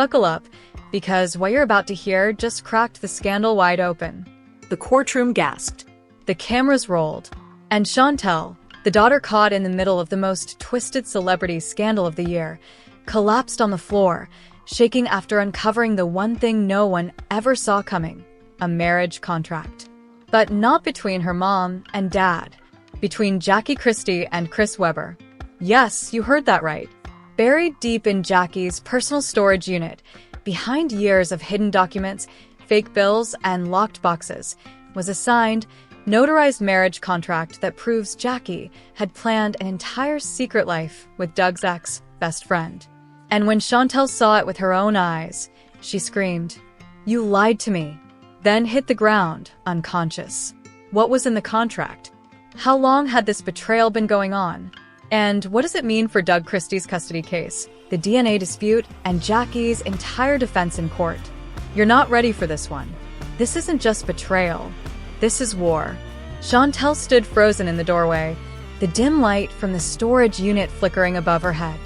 Buckle up, because what you're about to hear just cracked the scandal wide open. The courtroom gasped. The cameras rolled, and Shantel, the daughter caught in the middle of the most twisted celebrity scandal of the year, collapsed on the floor, shaking after uncovering the one thing no one ever saw coming: a marriage contract. But not between her mom and dad. Between Jackie Christie and Chris Webber. Yes, you heard that right. Buried deep in Jackie's personal storage unit, behind years of hidden documents, fake bills, and locked boxes, was a signed, notarized marriage contract that proves Jackie had planned an entire secret life with Doug's ex-best friend. And when Shantel saw it with her own eyes, she screamed, "You lied to me," then hit the ground, unconscious. What was in the contract? How long had this betrayal been going on? And what does it mean for Doug Christie's custody case, the DNA dispute, and Jackie's entire defense in court? You're not ready for this one. This isn't just betrayal. This is war. Shantel stood frozen in the doorway, the dim light from the storage unit flickering above her head.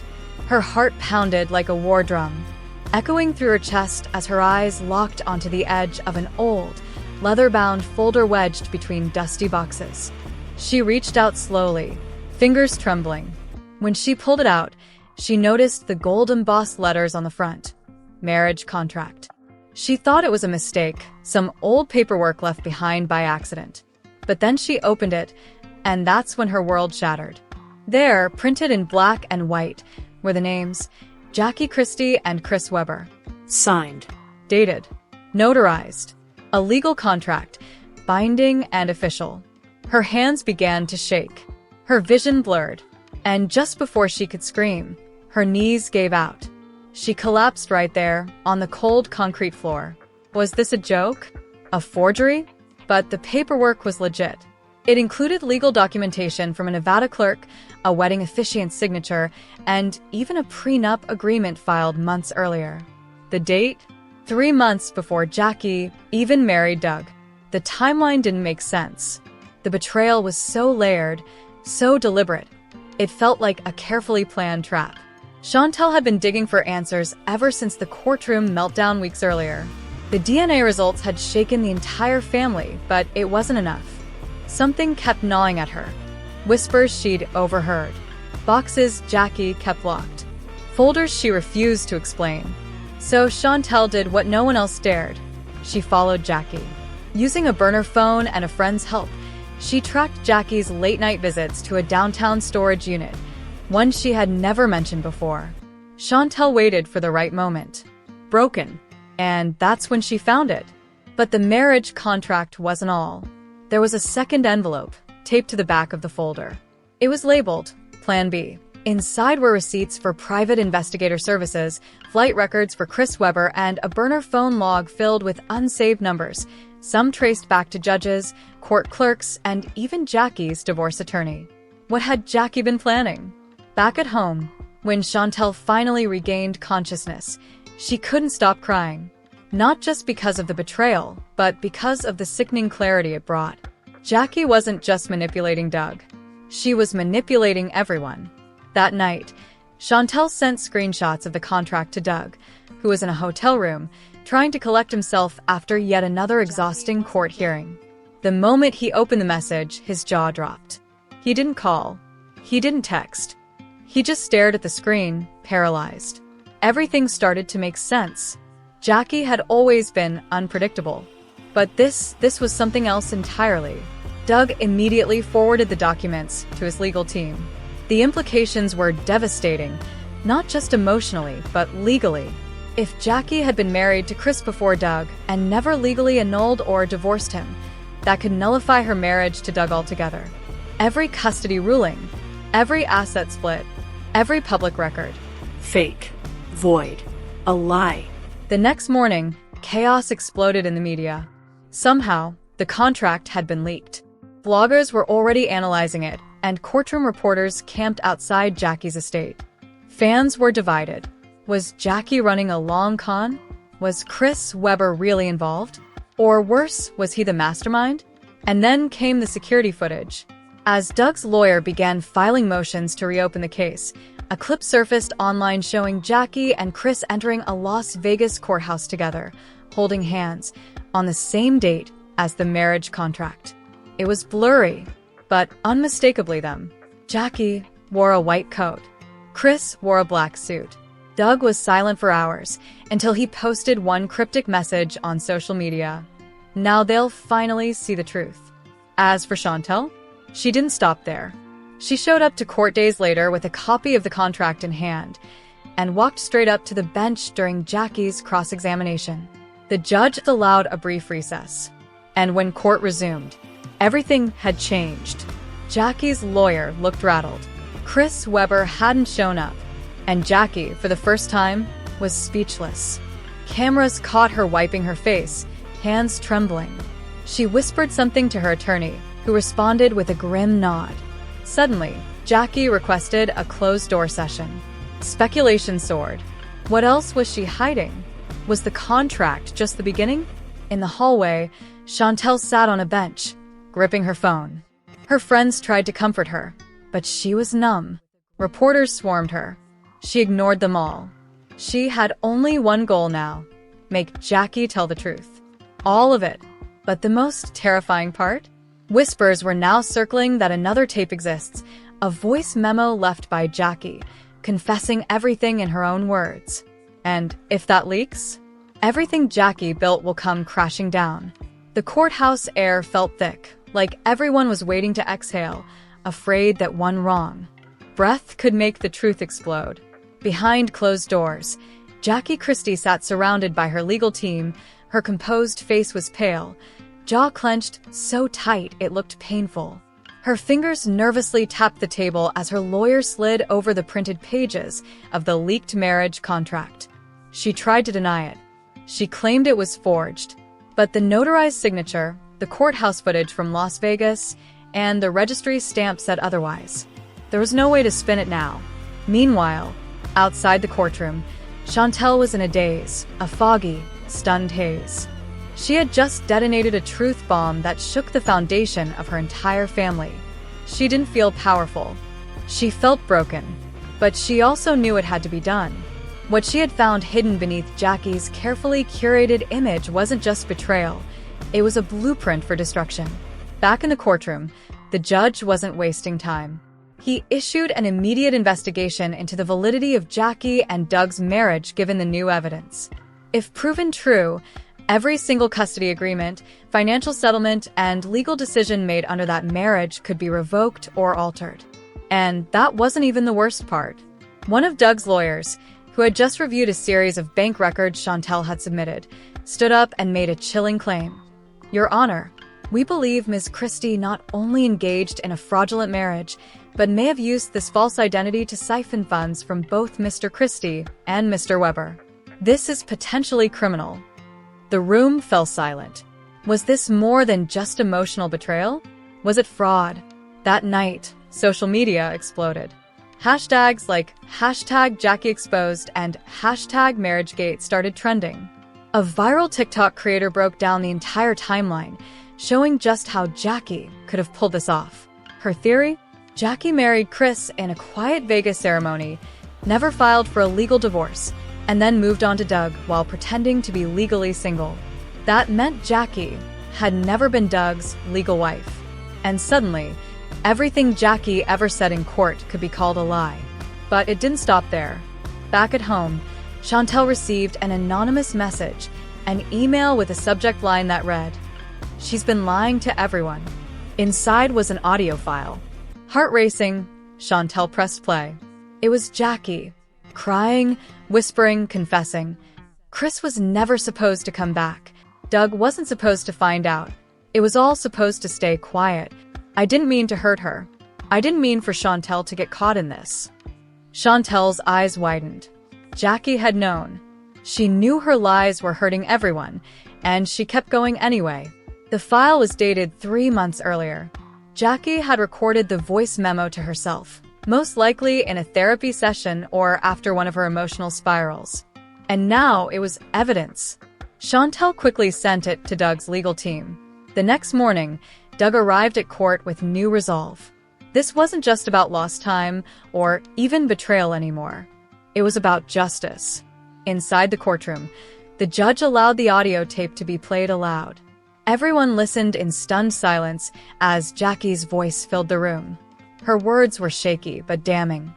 Her heart pounded like a war drum, echoing through her chest as her eyes locked onto the edge of an old, leather-bound folder wedged between dusty boxes. She reached out slowly, fingers trembling. When she pulled it out, she noticed the gold-embossed letters on the front. Marriage contract. She thought it was a mistake, some old paperwork left behind by accident. But then she opened it, and that's when her world shattered. There, printed in black and white, were the names Jackie Christie and Chris Webber. Signed. Dated. Notarized. A legal contract, binding and official. Her hands began to shake. Her vision blurred. And just before she could scream, her knees gave out. She collapsed right there, on the cold concrete floor. Was this a joke? A forgery? But the paperwork was legit. It included legal documentation from a Nevada clerk, a wedding officiant's signature, and even a prenup agreement filed months earlier. The date? 3 months before Jackie even married Doug. The timeline didn't make sense. The betrayal was so layered, so deliberate. It felt like a carefully planned trap. Shantel had been digging for answers ever since the courtroom meltdown weeks earlier. The DNA results had shaken the entire family, but it wasn't enough. Something kept gnawing at her. Whispers she'd overheard. Boxes Jackie kept locked. Folders she refused to explain. So Shantel did what no one else dared. She followed Jackie. Using a burner phone and a friend's help, she tracked Jackie's late-night visits to a downtown storage unit, one she had never mentioned before. Shantel waited for the right moment. Broken. And that's when she found it. But the marriage contract wasn't all. There was a second envelope, taped to the back of the folder. It was labeled Plan B. Inside were receipts for private investigator services, flight records for Chris Webber, and a burner phone log filled with unsaved numbers, some traced back to judges, court clerks, and even Jackie's divorce attorney. What had Jackie been planning? Back at home, when Shantel finally regained consciousness, she couldn't stop crying. Not just because of the betrayal, but because of the sickening clarity it brought. Jackie wasn't just manipulating Doug. She was manipulating everyone. That night, Shantel sent screenshots of the contract to Doug, who was in a hotel room, trying to collect himself after yet another exhausting court hearing. The moment he opened the message, his jaw dropped. He didn't call. He didn't text. He just stared at the screen, paralyzed. Everything started to make sense. Jackie had always been unpredictable. But this was something else entirely. Doug immediately forwarded the documents to his legal team. The implications were devastating, not just emotionally, but legally. If Jackie had been married to Chris before Doug and never legally annulled or divorced him, that could nullify her marriage to Doug altogether. Every custody ruling, every asset split, every public record. Fake. Void. A lie. The next morning, chaos exploded in the media. Somehow, the contract had been leaked. Bloggers were already analyzing it, and courtroom reporters camped outside Jackie's estate. Fans were divided. Was Jackie running a long con? Was Chris Webber really involved? Or worse, was he the mastermind? And then came the security footage. As Doug's lawyer began filing motions to reopen the case, A clip surfaced online showing Jackie and Chris entering a Las Vegas courthouse together, holding hands, on the same date as the marriage contract. It was blurry, but unmistakably them. Jackie wore a white coat. Chris wore a black suit. Doug was silent for hours until he posted one cryptic message on social media. Now they'll finally see the truth. As for Shantel, she didn't stop there. She showed up to court days later with a copy of the contract in hand and walked straight up to the bench during Jackie's cross-examination. The judge allowed a brief recess, and when court resumed, everything had changed. Jackie's lawyer looked rattled. Chris Webber hadn't shown up, and Jackie, for the first time, was speechless. Cameras caught her wiping her face, hands trembling. She whispered something to her attorney, who responded with a grim nod. Suddenly, Jackie requested a closed-door session. Speculation soared. What else was she hiding? Was the contract just the beginning? In the hallway, Shantel sat on a bench, gripping her phone. Her friends tried to comfort her, but she was numb. Reporters swarmed her. She ignored them all. She had only one goal now: make Jackie tell the truth. All of it. But the most terrifying part? Whispers were now circling that another tape exists, a voice memo left by Jackie, confessing everything in her own words. And if that leaks, everything Jackie built will come crashing down. The courthouse air felt thick, like everyone was waiting to exhale, afraid that one wrong breath could make the truth explode. Behind closed doors, Jackie Christie sat surrounded by her legal team. Her composed face was pale, jaw clenched so tight it looked painful. Her fingers nervously tapped the table as her lawyer slid over the printed pages of the leaked marriage contract. She tried to deny it. She claimed it was forged, but the notarized signature, the courthouse footage from Las Vegas, and the registry stamp said otherwise. There was no way to spin it now. Meanwhile, outside the courtroom, Shantel was in a daze, a foggy, stunned haze. She had just detonated a truth bomb that shook the foundation of her entire family. She didn't feel powerful. She felt broken, but she also knew it had to be done. What she had found hidden beneath Jackie's carefully curated image wasn't just betrayal. It was a blueprint for destruction. Back in the courtroom, the judge wasn't wasting time. He issued an immediate investigation into the validity of Jackie and Doug's marriage given the new evidence. If proven true, every single custody agreement, financial settlement, and legal decision made under that marriage could be revoked or altered. And that wasn't even the worst part. One of Doug's lawyers, who had just reviewed a series of bank records Shantel had submitted, stood up and made a chilling claim. "Your Honor, we believe Ms. Christie not only engaged in a fraudulent marriage, but may have used this false identity to siphon funds from both Mr. Christie and Mr. Webber. This is potentially criminal." The room fell silent. Was this more than just emotional betrayal? Was it fraud? That night, social media exploded. Hashtags like #JackieExposed and #MarriageGate started trending. A viral TikTok creator broke down the entire timeline, showing just how Jackie could have pulled this off. Her theory? Jackie married Chris in a quiet Vegas ceremony, never filed for a legal divorce, and then moved on to Doug while pretending to be legally single. That meant Jackie had never been Doug's legal wife. And suddenly, everything Jackie ever said in court could be called a lie. But it didn't stop there. Back at home, Shantel received an anonymous message, an email with a subject line that read, "She's been lying to everyone." Inside was an audio file. Heart racing, Shantel pressed play. It was Jackie, crying, whispering, confessing. Chris was never supposed to come back. Doug wasn't supposed to find out. It was all supposed to stay quiet. "I didn't mean to hurt her. I didn't mean for Shantel to get caught in this." Shantel's eyes widened. Jackie had known. She knew her lies were hurting everyone, and she kept going anyway. The file was dated 3 months earlier. Jackie had recorded the voice memo to herself, most likely in a therapy session or after one of her emotional spirals. And now it was evidence. Shantel quickly sent it to Doug's legal team. The next morning, Doug arrived at court with new resolve. This wasn't just about lost time or even betrayal anymore. It was about justice. Inside the courtroom, the judge allowed the audio tape to be played aloud. Everyone listened in stunned silence as Jackie's voice filled the room. Her words were shaky but damning.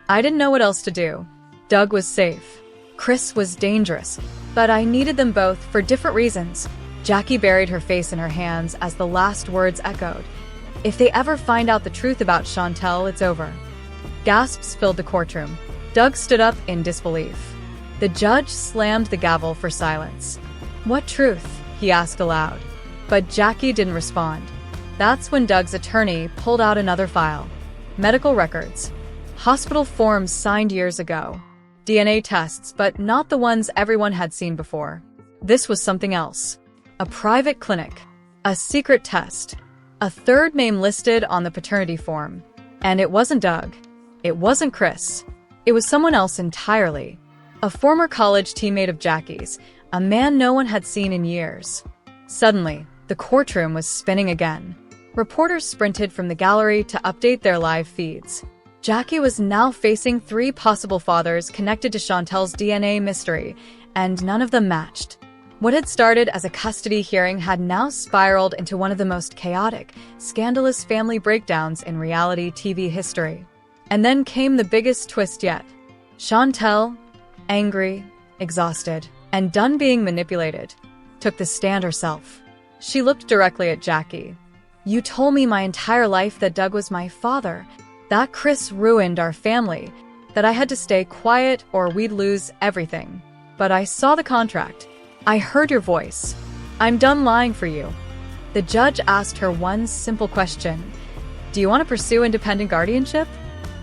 I didn't know what else to do. Doug was safe. Chris was dangerous, but I needed them both for different reasons. Jackie buried her face in her hands as the last words echoed. If they ever find out the truth about Shantel, it's over. Gasps filled the courtroom. Doug stood up in disbelief. The judge slammed the gavel for silence. What truth? He asked aloud. But Jackie didn't respond. That's when Doug's attorney pulled out another file. Medical records. Hospital forms signed years ago. DNA tests, but not the ones everyone had seen before. This was something else. A private clinic. A secret test. A third name listed on the paternity form. And it wasn't Doug. It wasn't Chris. It was someone else entirely. A former college teammate of Jackie's, a man no one had seen in years. Suddenly, the courtroom was spinning again. Reporters sprinted from the gallery to update their live feeds. Jackie was now facing 3 possible fathers connected to Shantel's DNA mystery, and none of them matched. What had started as a custody hearing had now spiraled into one of the most chaotic, scandalous family breakdowns in reality TV history. And then came the biggest twist yet. Shantel, angry, exhausted, and done being manipulated, took the stand herself. She looked directly at Jackie. You told me my entire life that Doug was my father, that Chris ruined our family, that I had to stay quiet or we'd lose everything. But I saw the contract. I heard your voice. I'm done lying for you. The judge asked her one simple question. Do you want to pursue independent guardianship?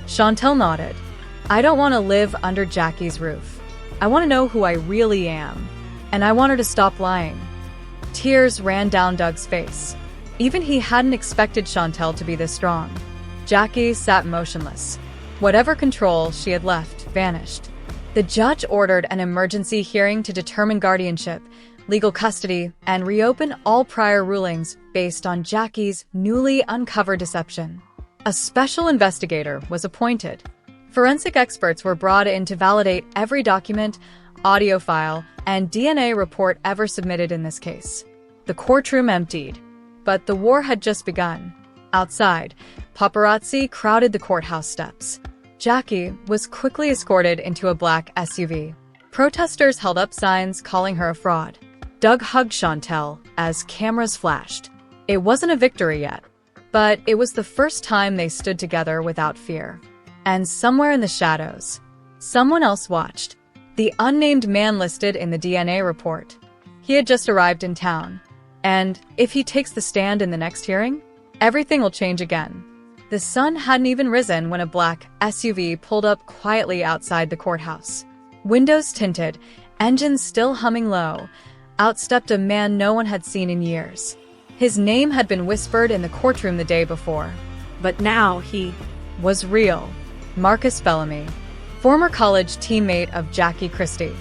Shantel nodded. I don't want to live under Jackie's roof. I want to know who I really am. And I want her to stop lying. Tears ran down Doug's face. Even he hadn't expected Shantel to be this strong. Jackie sat motionless. Whatever control she had left vanished. The judge ordered an emergency hearing to determine guardianship, legal custody, and reopen all prior rulings based on Jackie's newly uncovered deception. A special investigator was appointed. Forensic experts were brought in to validate every document, audio file, and DNA report ever submitted in this case. The courtroom emptied. But the war had just begun. Outside, paparazzi crowded the courthouse steps. Jackie was quickly escorted into a black SUV. Protesters held up signs calling her a fraud. Doug hugged Shantel as cameras flashed. It wasn't a victory yet, but it was the first time they stood together without fear. And somewhere in the shadows, someone else watched. The unnamed man listed in the DNA report. He had just arrived in town. And if he takes the stand in the next hearing, everything will change again. The sun hadn't even risen when a black SUV pulled up quietly outside the courthouse. Windows tinted, engines still humming low, out stepped a man no one had seen in years. His name had been whispered in the courtroom the day before. But now he was real. Marcus Bellamy, former college teammate of Jackie Christie.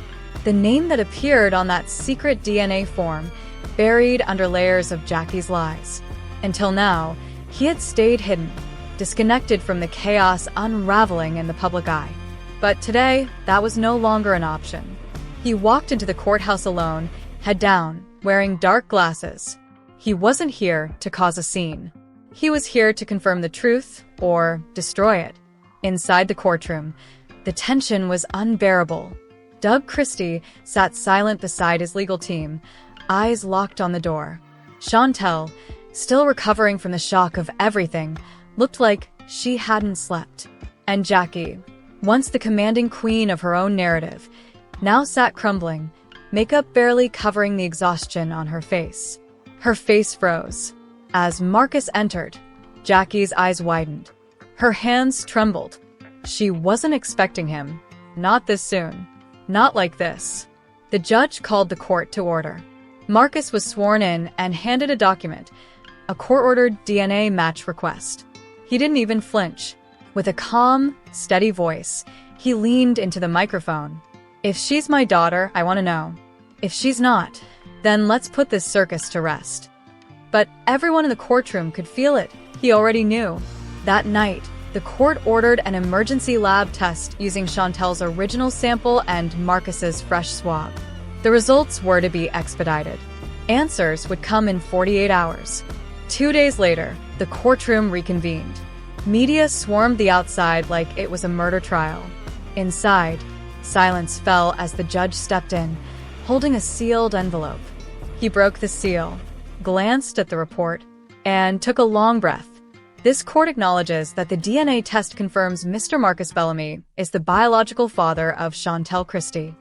The name that appeared on that secret DNA form, buried under layers of Jackie's lies. Until now, he had stayed hidden, disconnected from the chaos unraveling in the public eye. But today, that was no longer an option. He walked into the courthouse alone, head down, wearing dark glasses. He wasn't here to cause a scene. He was here to confirm the truth or destroy it. Inside the courtroom, the tension was unbearable. Doug Christie sat silent beside his legal team, eyes locked on the door. Shantel, still recovering from the shock of everything, looked like she hadn't slept. And Jackie, once the commanding queen of her own narrative, now sat crumbling, makeup barely covering the exhaustion on her face. Her face froze. As Marcus entered, Jackie's eyes widened. Her hands trembled. She wasn't expecting him. Not this soon. Not like this. The judge called the court to order. Marcus was sworn in and handed a document, a court-ordered DNA match request. He didn't even flinch. With a calm, steady voice, he leaned into the microphone. If she's my daughter, I want to know. If she's not, then let's put this circus to rest. But everyone in the courtroom could feel it. He already knew. That night, the court ordered an emergency lab test using Shantel's original sample and Marcus's fresh swab. The results were to be expedited. Answers would come in 48 hours. 2 days later, the courtroom reconvened. Media swarmed the outside like it was a murder trial. Inside, silence fell as the judge stepped in, holding a sealed envelope. He broke the seal, glanced at the report, and took a long breath. This court acknowledges that the DNA test confirms Mr. Marcus Bellamy is the biological father of Shantel Christie.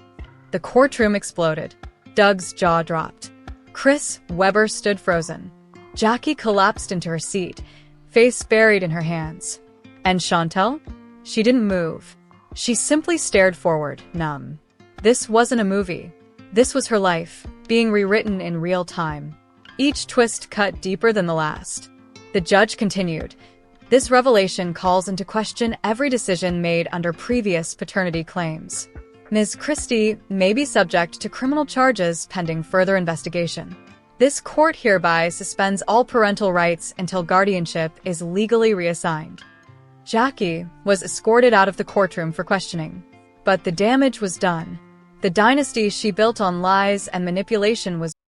The courtroom exploded. Doug's jaw dropped. Chris Webber stood frozen. Jackie collapsed into her seat, face buried in her hands. And Shantel? She didn't move. She simply stared forward, numb. This wasn't a movie. This was her life, being rewritten in real time. Each twist cut deeper than the last. The judge continued. This revelation calls into question every decision made under previous paternity claims. Ms. Christie may be subject to criminal charges pending further investigation. This court hereby suspends all parental rights until guardianship is legally reassigned. Jackie was escorted out of the courtroom for questioning. But the damage was done. The dynasty she built on lies and manipulation was